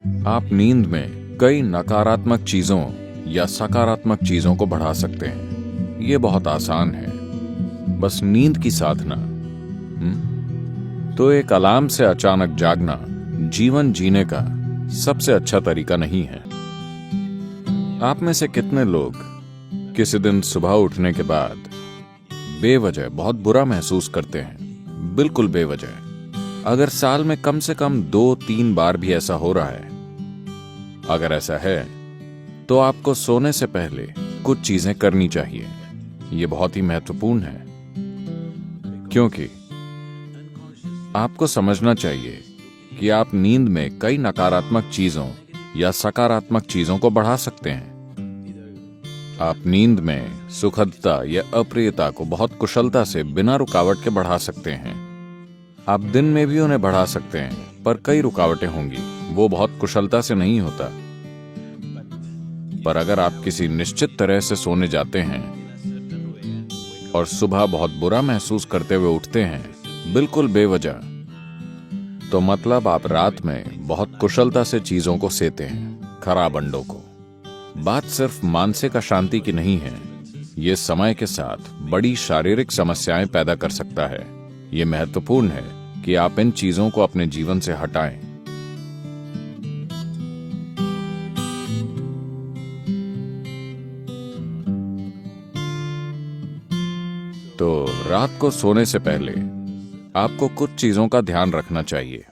आप नींद में कई नकारात्मक चीजों या सकारात्मक चीजों को बढ़ा सकते हैं। ये बहुत आसान है, बस नींद की साधना। तो एक अलार्म से अचानक जागना जीवन जीने का सबसे अच्छा तरीका नहीं है। आप में से कितने लोग किसी दिन सुबह उठने के बाद बेवजह बहुत बुरा महसूस करते हैं? बिल्कुल बेवजह। अगर साल में कम से कम 2-3 बार भी ऐसा हो रहा है, अगर ऐसा है तो आपको सोने से पहले कुछ चीजें करनी चाहिए। ये बहुत ही महत्वपूर्ण है, क्योंकि आपको समझना चाहिए कि आप नींद में कई नकारात्मक चीजों या सकारात्मक चीजों को बढ़ा सकते हैं। आप नींद में सुखदता या अप्रियता को बहुत कुशलता से बिना रुकावट के बढ़ा सकते हैं। आप दिन में भी उन्हें बढ़ा सकते हैं, पर कई रुकावटें होंगी, वो बहुत कुशलता से नहीं होता। पर अगर आप किसी निश्चित तरह से सोने जाते हैं और सुबह बहुत बुरा महसूस करते हुए उठते हैं, बिल्कुल बेवजह, तो मतलब आप रात में बहुत कुशलता से चीजों को सेते हैं, खराब अंडों को। बात सिर्फ मानसिक अशांति की नहीं है, ये समय के साथ बड़ी शारीरिक समस्याएं पैदा कर सकता है। ये महत्वपूर्ण है कि आप इन चीजों को अपने जीवन से हटाएं। तो रात को सोने से पहले आपको कुछ चीजों का ध्यान रखना चाहिए।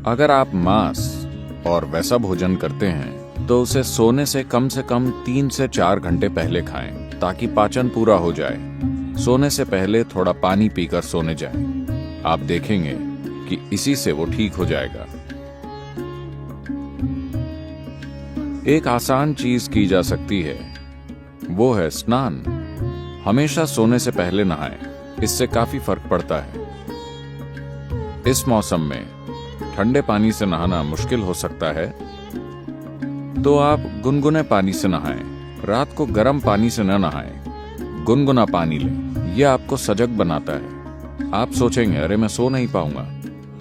अगर आप मांस और वैसा भोजन करते हैं तो उसे सोने से कम 3 से 4 घंटे पहले खाएं, ताकि पाचन पूरा हो जाए। सोने से पहले थोड़ा पानी पीकर सोने जाएं। आप देखेंगे कि इसी से वो ठीक हो जाएगा। एक आसान चीज की जा सकती है, वो है स्नान। हमेशा सोने से पहले नहाएं, इससे काफी फर्क पड़ता है। इस मौसम में ठंडे पानी से नहाना मुश्किल हो सकता है, तो आप गुनगुने पानी से नहाएं। रात को गर्म पानी से न नहाएं, गुनगुना पानी लें। यह आपको सजग बनाता है। आप सोचेंगे, अरे मैं सो नहीं पाऊंगा।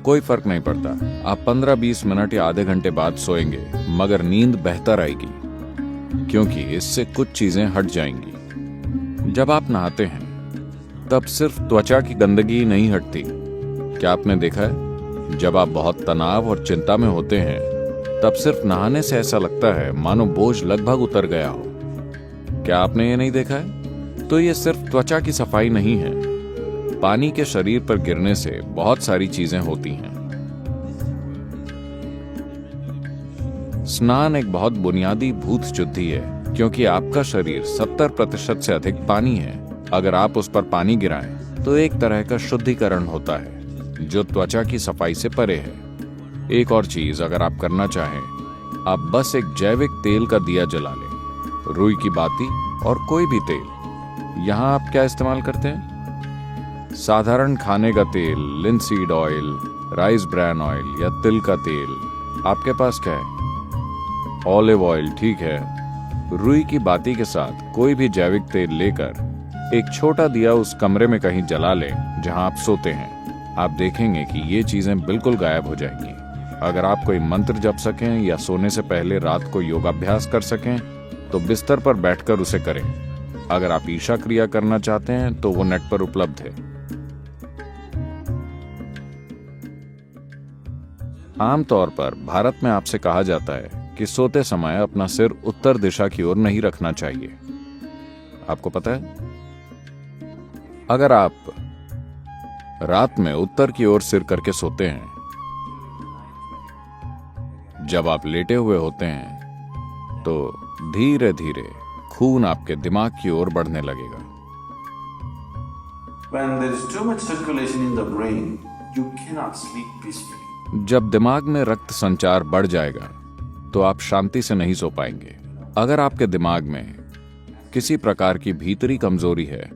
कोई फर्क नहीं पड़ता। आप 15-20 मिनट या आधे घंटे बाद सोएंगे, मगर नींद बेहतर आएगी, क्योंकि इससे कुछ चीजें हट जाएंगी। जब आप नहाते हैं तब सिर्फ त्वचा की गंदगी नहीं हटती। क्या आपने देखा है, जब आप बहुत तनाव और चिंता में होते हैं, तब सिर्फ नहाने से ऐसा लगता है मानो बोझ लगभग उतर गया हो। क्या आपने ये नहीं देखा है? तो ये सिर्फ त्वचा की सफाई नहीं है। पानी के शरीर पर गिरने से बहुत सारी चीजें होती हैं। स्नान एक बहुत बुनियादी भूत शुद्धि है, क्योंकि आपका शरीर 70% से अधिक पानी है। अगर आप उस पर पानी गिराएं, तो एक तरह का शुद्धिकरण होता है, जो त्वचा की सफाई से परे है। एक और चीज अगर आप करना चाहें, आप बस एक जैविक तेल का दिया जला लें, रुई की बाती और कोई भी तेल। यहाँ आप क्या इस्तेमाल करते हैं? साधारण खाने का तेल, linseed oil, rice bran oil या तिल का तेल। आपके पास क्या है? ऑलिव ऑयल, ठीक है। रुई की बाती के साथ कोई भी जैविक तेल लेकर एक छोटा दिया उस कमरे में कहीं जला लें जहां आप सोते हैं। आप देखेंगे कि ये चीजें बिल्कुल गायब हो जाएंगी। अगर आप कोई मंत्र जप सकें या सोने से पहले रात को योगाभ्यास कर सकें, तो बिस्तर पर बैठकर उसे करें। अगर आप ईशा क्रिया करना चाहते हैं तो वो नेट पर उपलब्ध है। आमतौर पर भारत में आपसे कहा जाता है कि सोते समय अपना सिर उत्तर दिशा की ओर नहीं रखना चाहिए। आपको पता है, अगर आप रात में उत्तर की ओर सिर करके सोते हैं, जब आप लेटे हुए होते हैं, तो धीरे धीरे खून आपके दिमाग की ओर बढ़ने लगेगा। When there is too much circulation in the brain, you cannot sleep peacefully. जब दिमाग में रक्त संचार बढ़ जाएगा, तो आप शांति से नहीं सो पाएंगे। अगर आपके दिमाग में किसी प्रकार की भीतरी कमजोरी है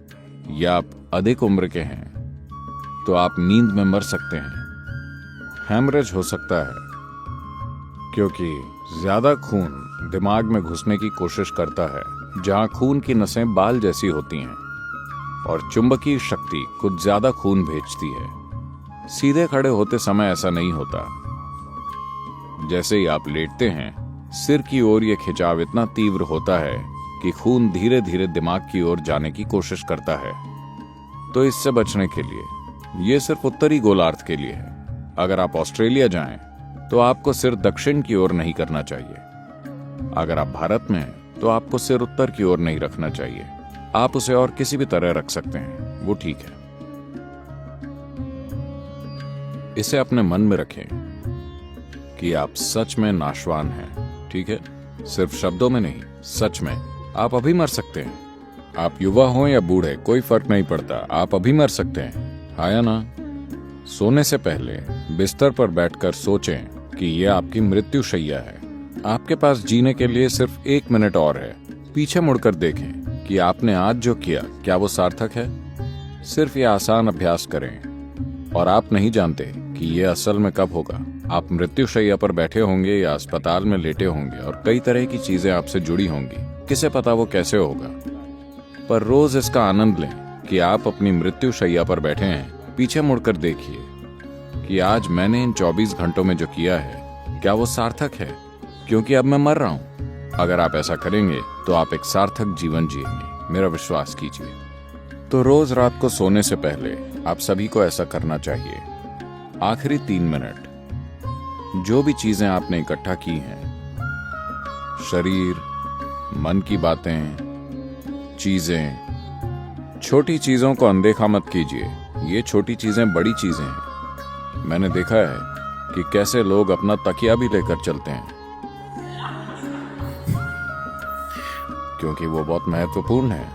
या आप अधिक उम्र के हैं, तो आप नींद में मर सकते हैं। हेमरेज हो सकता है, क्योंकि ज्यादा खून दिमाग में घुसने की कोशिश करता है, जहां खून की नसें बाल जैसी होती हैं। और चुंबकीय शक्ति कुछ ज्यादा खून भेजती है। सीधे खड़े होते समय ऐसा नहीं होता। जैसे ही आप लेटते हैं, सिर की ओर यह खिंचाव इतना तीव्र होता है कि खून धीरे धीरे दिमाग की ओर जाने की कोशिश करता है। तो इससे बचने के लिए यह सिर्फ उत्तरी गोलार्ध के लिए है। अगर आप ऑस्ट्रेलिया जाएं, तो आपको सिर दक्षिण की ओर नहीं करना चाहिए। अगर आप भारत में हैं, तो आपको सिर उत्तर की ओर नहीं रखना चाहिए। आप उसे और किसी भी तरह रख सकते हैं, वो ठीक है। इसे अपने मन में रखें कि आप सच में नाशवान हैं, ठीक है? सिर्फ शब्दों में नहीं, सच में। आप अभी मर सकते हैं। आप युवा हो या बूढ़े, कोई फर्क नहीं पड़ता। आप अभी मर सकते हैं, हाँ या ना? सोने से पहले बिस्तर पर बैठकर सोचें कि यह आपकी मृत्युशैया है। आपके पास जीने के लिए सिर्फ 1 मिनट और है। पीछे मुड़कर देखें कि आपने आज जो किया, क्या वो सार्थक है? सिर्फ ये आसान अभ्यास करें। और आप नहीं जानते कि यह असल में कब होगा। आप मृत्युशैया पर बैठे होंगे या अस्पताल में लेटे होंगे और कई तरह की चीजें आपसे जुड़ी होंगी। किसे पता वो कैसे होगा। पर रोज इसका आनंद लें कि आप अपनी मृत्युशैया पर बैठे हैं। पीछे मुड़कर देखिए कि आज मैंने इन 24 घंटों में जो किया है, क्या वो सार्थक है? क्योंकि अब मैं मर रहा हूं। अगर आप ऐसा करेंगे तो आप एक सार्थक जीवन जिएंगे, मेरा विश्वास कीजिए। तो रोज रात को सोने से पहले आप सभी को ऐसा करना चाहिए। आखिरी 3 मिनट जो भी चीजें आपने इकट्ठा की हैं, शरीर, मन की बातें, चीजें, छोटी चीजों को अनदेखा मत कीजिए। ये छोटी चीजें बड़ी चीजें हैं। मैंने देखा है कि कैसे लोग अपना तकिया भी लेकर चलते हैं, क्योंकि वो बहुत महत्वपूर्ण है।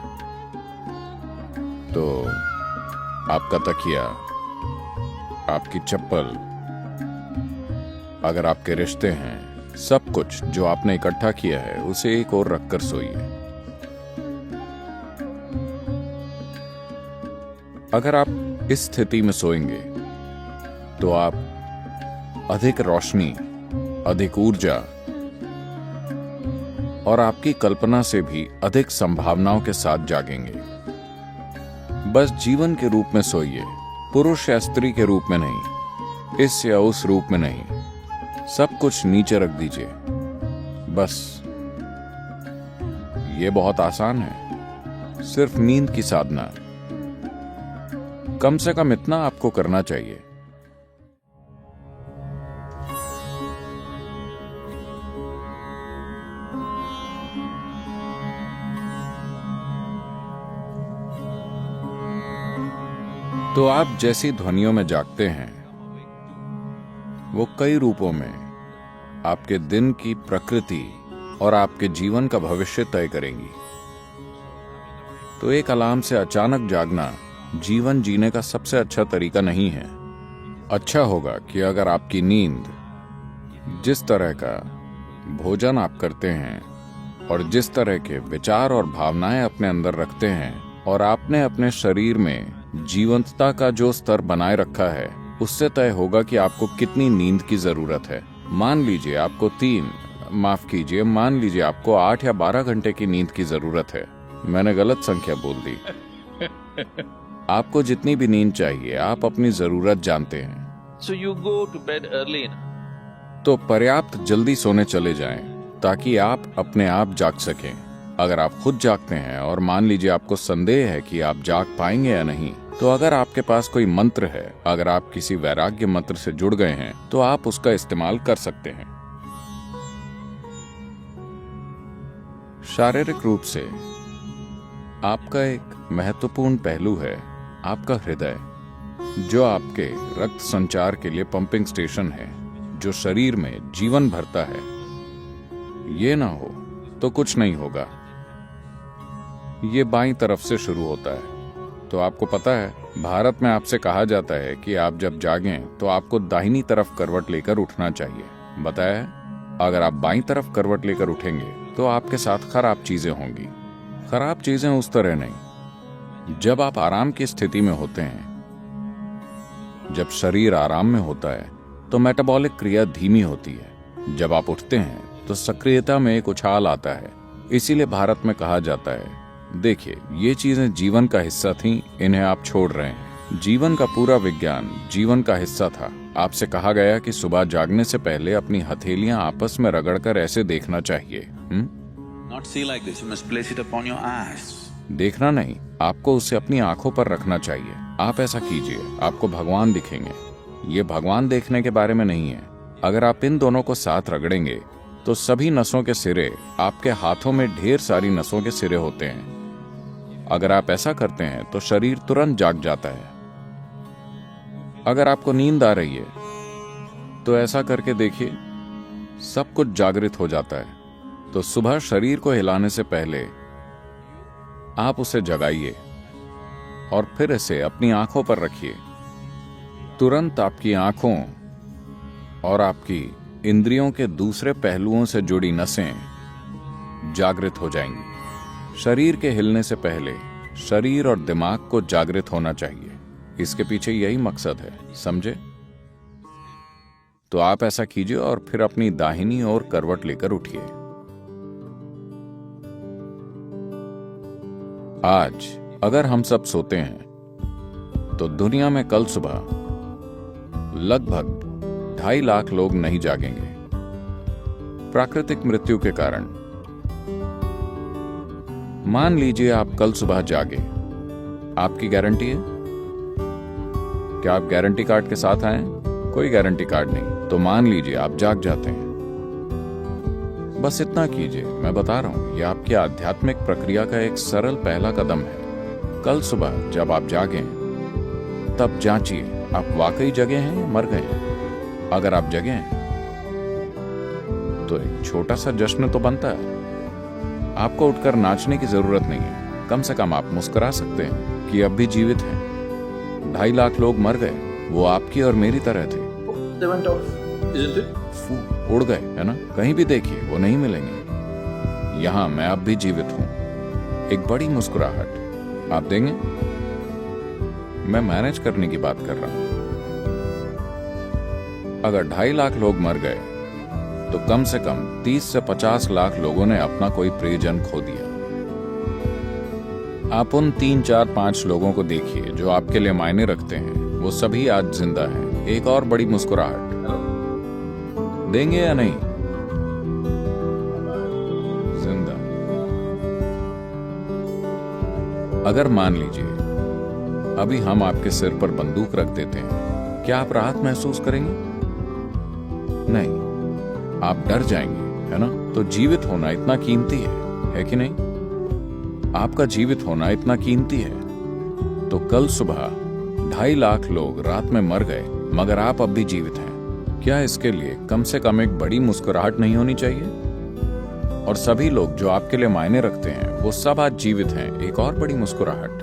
तो आपका तकिया, आपकी चप्पल, अगर आपके रिश्ते हैं, सब कुछ जो आपने इकट्ठा किया है, उसे एक ओर रखकर सोइए। अगर आप इस स्थिति में सोएंगे तो आप अधिक रोशनी, अधिक ऊर्जा और आपकी कल्पना से भी अधिक संभावनाओं के साथ जागेंगे। बस जीवन के रूप में सोइए, पुरुष या स्त्री के रूप में नहीं, इस या उस रूप में नहीं। सब कुछ नीचे रख दीजिए बस। ये बहुत आसान है, सिर्फ नींद की साधना। कम से कम इतना आपको करना चाहिए। तो आप जैसी ध्वनियों में जागते हैं, वो कई रूपों में आपके दिन की प्रकृति और आपके जीवन का भविष्य तय करेंगी। तो एक अलार्म से अचानक जागना जीवन जीने का सबसे अच्छा तरीका नहीं है। अच्छा होगा कि अगर आपकी नींद, जिस तरह का भोजन आप करते हैं और जिस तरह के विचार और भावनाएं अपने अंदर रखते हैं, और आपने अपने शरीर में जीवंतता का जो स्तर बनाए रखा है, उससे तय होगा कि आपको कितनी नींद की जरूरत है। मान लीजिए आपको 8 या 12 घंटे की नींद की जरूरत है। मैंने गलत संख्या बोल दी। आपको जितनी भी नींद चाहिए, आप अपनी जरूरत जानते हैं। So you go to bed early enough. तो पर्याप्त जल्दी सोने चले जाएं ताकि आप अपने आप जाग सकें। अगर आप खुद जागते हैं और मान लीजिए आपको संदेह है कि आप जाग पाएंगे या नहीं, तो अगर आपके पास कोई मंत्र है, अगर आप किसी वैराग्य मंत्र से जुड़ गए हैं, तो आप उसका इस्तेमाल कर सकते हैं। शारीरिक रूप से आपका एक महत्वपूर्ण पहलू है आपका हृदय, जो आपके रक्त संचार के लिए पंपिंग स्टेशन है, जो शरीर में जीवन भरता है। ये ना हो तो कुछ नहीं होगा। ये बाईं तरफ से शुरू होता है। तो आपको पता है, भारत में आपसे कहा जाता है कि आप जब जागें तो आपको दाहिनी तरफ करवट लेकर उठना चाहिए। बताया है, अगर आप बाईं तरफ करवट लेकर उठेंगे तो आपके साथ खराब चीजें होंगी। खराब चीजें उस तरह नहीं। जब आप आराम की स्थिति में होते हैं, जब शरीर आराम में होता है, तो मेटाबॉलिक क्रिया धीमी होती है। जब आप उठते हैं तो सक्रियता में एक उछाल आता है। इसीलिए भारत में कहा जाता है देखिए, ये चीजें जीवन का हिस्सा थीं, इन्हें आप छोड़ रहे हैं। जीवन का पूरा विज्ञान जीवन का हिस्सा था। आपसे कहा गया कि सुबह जागने से पहले अपनी हथेलियां आपस में रगड़कर ऐसे देखना चाहिए। Not see like this. You must place it upon your eyes. देखना नहीं, आपको उसे अपनी आंखों पर रखना चाहिए। आप ऐसा कीजिए, आपको भगवान दिखेंगे। ये भगवान देखने के बारे में नहीं है। अगर आप इन दोनों को साथ रगड़ेंगे तो सभी नसों के सिरे, आपके हाथों में ढेर सारी नसों के सिरे होते हैं। अगर आप ऐसा करते हैं तो शरीर तुरंत जाग जाता है। अगर आपको नींद आ रही है तो ऐसा करके देखिए, सब कुछ जागृत हो जाता है। तो सुबह शरीर को हिलाने से पहले आप उसे जगाइए और फिर इसे अपनी आंखों पर रखिए। तुरंत आपकी आंखों और आपकी इंद्रियों के दूसरे पहलुओं से जुड़ी नसें जागृत हो जाएंगी। शरीर के हिलने से पहले शरीर और दिमाग को जागृत होना चाहिए। इसके पीछे यही मकसद है, समझे? तो आप ऐसा कीजिए और फिर अपनी दाहिनी ओर करवट लेकर उठिए। आज अगर हम सब सोते हैं तो दुनिया में कल सुबह लगभग 2.5 लाख लोग नहीं जागेंगे प्राकृतिक मृत्यु के कारण। मान लीजिए आप कल सुबह जागे, आपकी गारंटी है? क्या आप गारंटी कार्ड के साथ आए? कोई गारंटी कार्ड नहीं। तो मान लीजिए आप जाग जाते हैं। बस इतना कीजिए, मैं बता रहा हूं, यह आपकी आध्यात्मिक प्रक्रिया का एक सरल पहला कदम है। कल सुबह जब आप जागें तब जांचिए आप वाकई जगे हैं या मर गए हैं। अगर आप जगे हैं तो एक छोटा सा जश्न तो बनता है। आपको उठकर नाचने की जरूरत नहीं है, कम से कम आप मुस्कुरा सकते हैं कि अब भी जीवित हैं। 2.5 लाख लोग मर गए, वो आपकी और मेरी तरह थे। They went off, isn't it? उड़ गए, है ना? कहीं भी देखिए वो नहीं मिलेंगे। यहां मैं अब भी जीवित हूं। एक बड़ी मुस्कुराहट आप देंगे? मैं मैनेज करने की बात कर रहा हूं। अगर 2.5 लाख लोग मर गए तो कम से कम 30 से 50 लाख लोगों ने अपना कोई प्रियजन खो दिया। आप उन 3, 4, 5 लोगों को देखिए जो आपके लिए मायने रखते हैं, वो सभी आज जिंदा हैं। एक और बड़ी मुस्कुराहट देंगे या नहीं? जिंदा। अगर मान लीजिए अभी हम आपके सिर पर बंदूक रख देते हैं, क्या आप राहत महसूस करेंगे? नहीं, आप डर जाएंगे, है ना? तो जीवित होना इतना कीमती है कि नहीं? आपका जीवित होना इतना कीमती है। तो कल सुबह 2.5 लाख लोग रात में मर गए, मगर आप अब भी जीवित हैं। क्या इसके लिए कम से कम एक बड़ी मुस्कुराहट नहीं होनी चाहिए? और सभी लोग जो आपके लिए मायने रखते हैं वो सब आज जीवित हैं। एक और बड़ी मुस्कुराहट।